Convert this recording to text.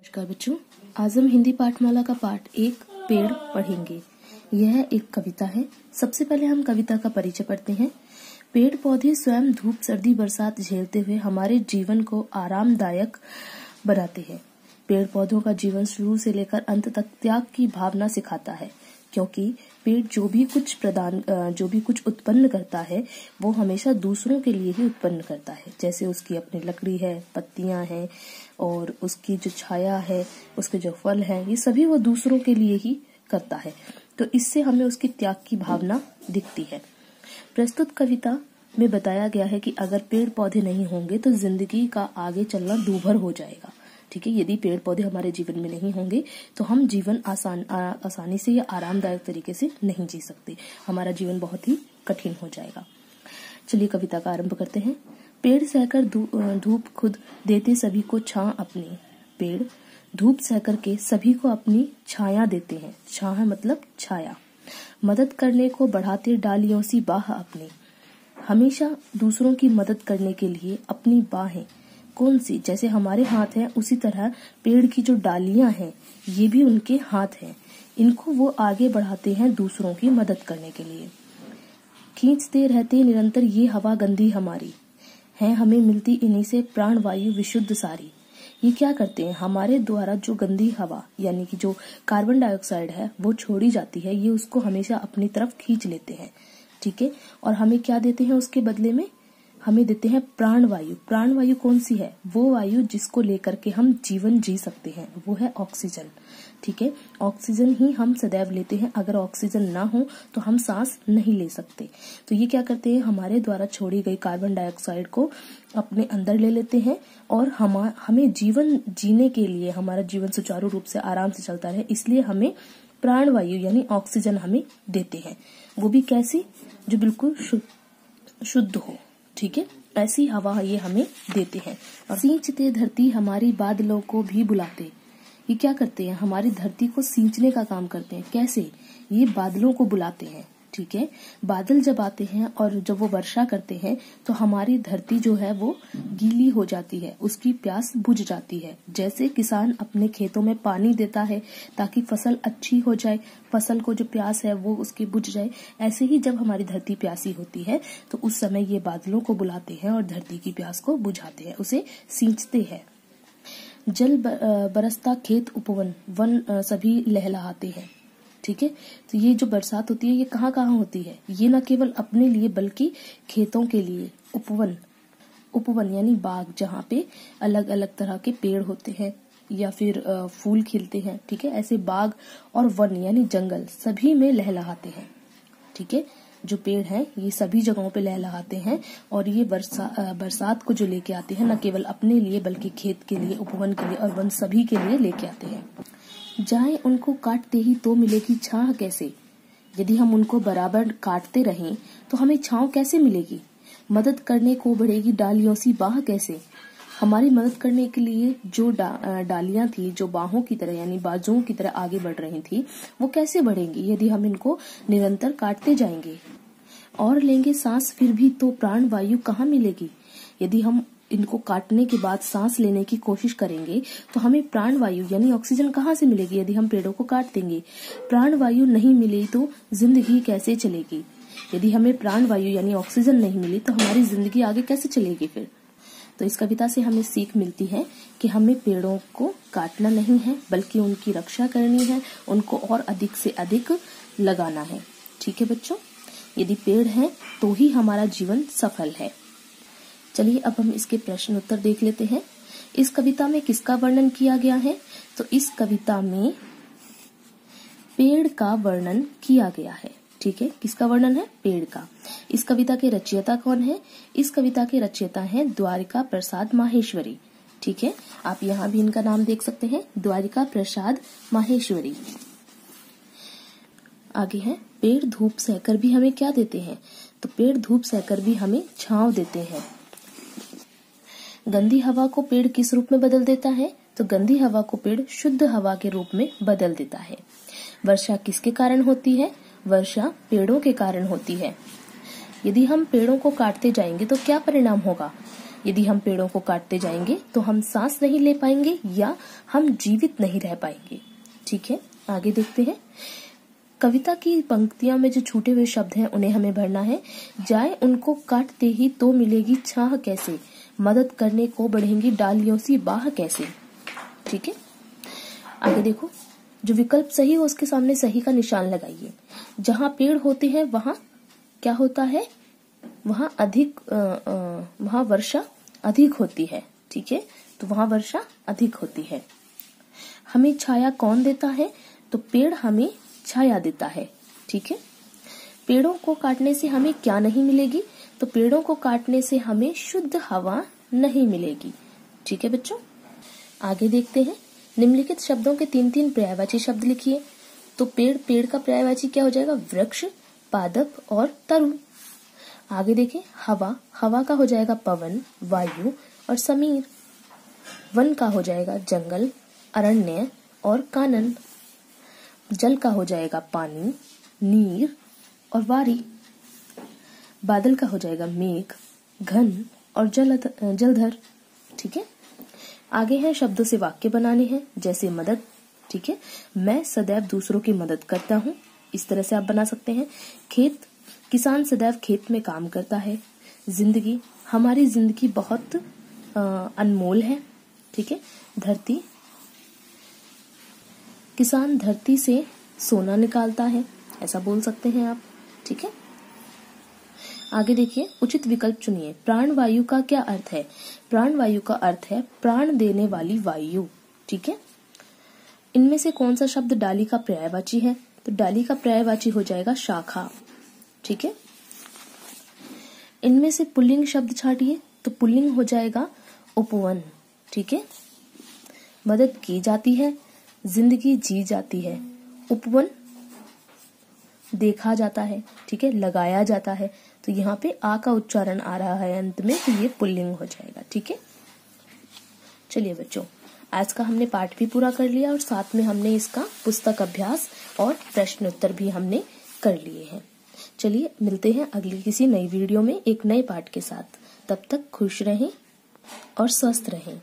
नमस्कार बच्चों, आज हम हिंदी पाठमाला का पाठ 1 पेड़ पढ़ेंगे। यह एक कविता है। सबसे पहले हम कविता का परिचय पढ़ते हैं। पेड़ पौधे स्वयं धूप, सर्दी, बरसात झेलते हुए हमारे जीवन को आरामदायक बनाते हैं। पेड़ पौधों का जीवन शुरू से लेकर अंत तक त्याग की भावना सिखाता है, क्योंकि पेड़ जो भी कुछ उत्पन्न करता है वो हमेशा दूसरों के लिए ही उत्पन्न करता है। जैसे उसकी अपनी लकड़ी है, पत्तियां हैं और उसकी जो छाया है, उसके जो फल हैं, ये सभी वो दूसरों के लिए ही करता है। तो इससे हमें उसकी त्याग की भावना दिखती है। प्रस्तुत कविता में बताया गया है कि अगर पेड़ पौधे नहीं होंगे तो जिंदगी का आगे चलना दूभर हो जाएगा। ठीक है, यदि पेड़ पौधे हमारे जीवन में नहीं होंगे तो हम जीवन आसानी से या आरामदायक तरीके से नहीं जी सकते। हमारा जीवन बहुत ही कठिन हो जाएगा। चलिए कविता का आरंभ करते हैं। पेड़ सहकर धूप खुद देते सभी को छां अपनी। पेड़ धूप सहकर के सभी को अपनी छाया देते हैं। छां मतलब छाया। मदद करने को बढ़ाते डालियों सी बाह अपनी। हमेशा दूसरों की मदद करने के लिए अपनी बाहें कौन सी, जैसे हमारे हाथ हैं उसी तरह पेड़ की जो डालियां हैं ये भी उनके हाथ हैं। इनको वो आगे बढ़ाते हैं दूसरों की मदद करने के लिए। खींचते रहते निरंतर ये हवा गंदी हमारी है, हमें मिलती इन्हीं से प्राण वायु विशुद्ध सारी। ये क्या करते हैं, हमारे द्वारा जो गंदी हवा यानी कि जो कार्बन डाइऑक्साइड है वो छोड़ी जाती है, ये उसको हमेशा अपनी तरफ खींच लेते हैं। ठीक है, और हमें क्या देते हैं उसके बदले में, हमें देते हैं प्राण वायु। प्राण वायु कौन सी है, वो वायु जिसको लेकर के हम जीवन जी सकते हैं, वो है ऑक्सीजन। ठीक है, ऑक्सीजन ही हम सदैव लेते हैं। अगर ऑक्सीजन ना हो तो हम सांस नहीं ले सकते। तो ये क्या करते हैं, हमारे द्वारा छोड़ी गई कार्बन डाइऑक्साइड को अपने अंदर ले लेते हैं और हमें जीवन जीने के लिए, हमारा जीवन सुचारू रूप से आराम से चलता रहे, इसलिए हमें प्राण वायु यानी ऑक्सीजन हमें देते हैं। वो भी कैसी, जो बिल्कुल शुद्ध हो। ठीक है, ऐसी हवा ये हमें देते हैं। और सींचते धरती हमारी बादलों को भी बुलाते। ये क्या करते हैं, हमारी धरती को सींचने का काम करते हैं। कैसे, ये बादलों को बुलाते हैं। ठीक है, बादल जब आते हैं और जब वो वर्षा करते हैं तो हमारी धरती जो है वो गीली हो जाती है, उसकी प्यास बुझ जाती है। जैसे किसान अपने खेतों में पानी देता है ताकि फसल अच्छी हो जाए, फसल को जो प्यास है वो उसकी बुझ जाए, ऐसे ही जब हमारी धरती प्यासी होती है तो उस समय ये बादलों को बुलाते हैं और धरती की प्यास को बुझाते हैं, उसे सींचते हैं। जल बरसता खेत उपवन, वन सभी लहलहाते हैं। ठीक है, तो ये जो बरसात होती है ये कहाँ कहाँ होती है, ये न केवल अपने लिए बल्कि खेतों के लिए। उपवन यानी बाग, जहाँ पे अलग अलग तरह के पेड़ होते हैं या फिर फूल खिलते हैं। ठीक है, ऐसे बाग और वन यानी जंगल सभी में लहलहाते हैं। ठीक है, जो पेड़ हैं ये सभी जगहों पे लहलहाते हैं और ये बरसात को जो लेके आते हैं न केवल अपने लिए बल्कि खेत के लिए, उपवन के लिए और वन सभी के लिए लेके आते हैं। जाए उनको काटते ही तो मिलेगी छां कैसे। यदि हम उनको बराबर काटते रहें तो हमें छांव कैसे मिलेगी। मदद करने को बढ़ेगी डालियों सी बाह कैसे। हमारी मदद करने के लिए जो डालियां थी, जो बाहों की तरह यानी बाजुओं की तरह आगे बढ़ रही थी, वो कैसे बढ़ेंगी यदि हम इनको निरंतर काटते जाएंगे। और लेंगे सांस फिर भी तो प्राण वायु कहाँ मिलेगी। यदि हम इनको काटने के बाद सांस लेने की कोशिश करेंगे तो हमें प्राण वायु यानी ऑक्सीजन कहाँ से मिलेगी। यदि हम पेड़ों को काट देंगे, प्राण वायु नहीं मिली तो जिंदगी कैसे चलेगी। यदि हमें प्राण वायु यानी ऑक्सीजन नहीं मिली तो हमारी जिंदगी आगे कैसे चलेगी फिर। तो इस कविता से हमें सीख मिलती है कि हमें पेड़ों को काटना नहीं है बल्कि उनकी रक्षा करनी है, उनको और अधिक से अधिक लगाना है। ठीक है बच्चों, यदि पेड़ हैं तो ही हमारा जीवन सफल है। चलिए अब हम इसके प्रश्न उत्तर देख लेते हैं। इस कविता में किसका वर्णन किया गया है, तो इस कविता में पेड़ का वर्णन किया गया है। ठीक है, किसका वर्णन है, पेड़ का। इस कविता के रचयिता कौन है, इस कविता के रचयिता हैं द्वारिका प्रसाद माहेश्वरी। ठीक है, आप यहाँ भी इनका नाम देख सकते हैं, द्वारिका प्रसाद माहेश्वरी। आगे है, पेड़ धूप सहकर भी हमें क्या देते हैं, तो पेड़ धूप सहकर भी हमें छांव देते हैं। गंदी हवा को पेड़ किस रूप में बदल देता है, तो गंदी हवा को पेड़ शुद्ध हवा के रूप में बदल देता है। वर्षा किसके कारण होती है, वर्षा पेड़ों के कारण होती है। यदि हम पेड़ों को काटते जाएंगे तो क्या परिणाम होगा, यदि हम पेड़ों को काटते जाएंगे तो हम सांस नहीं ले पाएंगे या हम जीवित नहीं रह पाएंगे। ठीक है, आगे देखते हैं। कविता की पंक्तियों में जो छूटे हुए शब्द हैं उन्हें हमें भरना है। जाए उनको काटते ही तो मिलेगी छाह कैसे, मदद करने को बढ़ेंगी डालियों सी बाह कैसे। ठीक है, आगे देखो। जो विकल्प सही हो उसके सामने सही का निशान लगाइए। जहां पेड़ होते हैं वहां क्या होता है, वहां वर्षा अधिक होती है। ठीक है, तो वहां वर्षा अधिक होती है। हमें छाया कौन देता है, तो पेड़ हमें छाया देता है। ठीक है, पेड़ों को काटने से हमें क्या नहीं मिलेगी, तो पेड़ों को काटने से हमें शुद्ध हवा नहीं मिलेगी। ठीक है बच्चों, आगे देखते हैं। निम्नलिखित शब्दों के 3-3 पर्यायवाची शब्द लिखिए। तो पेड़ का पर्यायवाची क्या हो जाएगा, वृक्ष, पादप और तरु। आगे देखें। हवा का हो जाएगा पवन, वायु और समीर। वन का हो जाएगा जंगल, अरण्य और कानन। जल का हो जाएगा पानी, नीर और वारी। बादल का हो जाएगा मेघ, घन और जलधर। ठीक है, आगे है शब्दों से वाक्य बनाने हैं, जैसे मदद। ठीक है, मैं सदैव दूसरों की मदद करता हूँ, इस तरह से आप बना सकते हैं। खेत, किसान सदैव खेत में काम करता है। जिंदगी, हमारी जिंदगी बहुत अनमोल है। ठीक है, धरती, किसान धरती से सोना निकालता है, ऐसा बोल सकते हैं आप। ठीक है, आगे देखिए। उचित विकल्प चुनिए। प्राण वायु का क्या अर्थ है, प्राण वायु का अर्थ है प्राण देने वाली वायु। ठीक है, इनमें से कौन सा शब्द डाली का पर्यायवाची है, तो डाली का पर्यायवाची हो जाएगा शाखा। ठीक है, इनमें से पुल्लिंग शब्द छाटिए, तो पुल्लिंग हो जाएगा उपवन। ठीक है, मदद की जाती है, जिंदगी जी जाती है, उपवन देखा जाता है। ठीक है, लगाया जाता है, तो यहाँ पे आ का उच्चारण आ रहा है अंत में, तो ये पुल्लिंग हो जाएगा। ठीक है, चलिए बच्चों, आज का हमने पाठ भी पूरा कर लिया और साथ में हमने इसका पुस्तक अभ्यास और प्रश्न उत्तर भी हमने कर लिए हैं। चलिए मिलते हैं अगली किसी नई वीडियो में एक नए पाठ के साथ। तब तक खुश रहें और स्वस्थ रहें।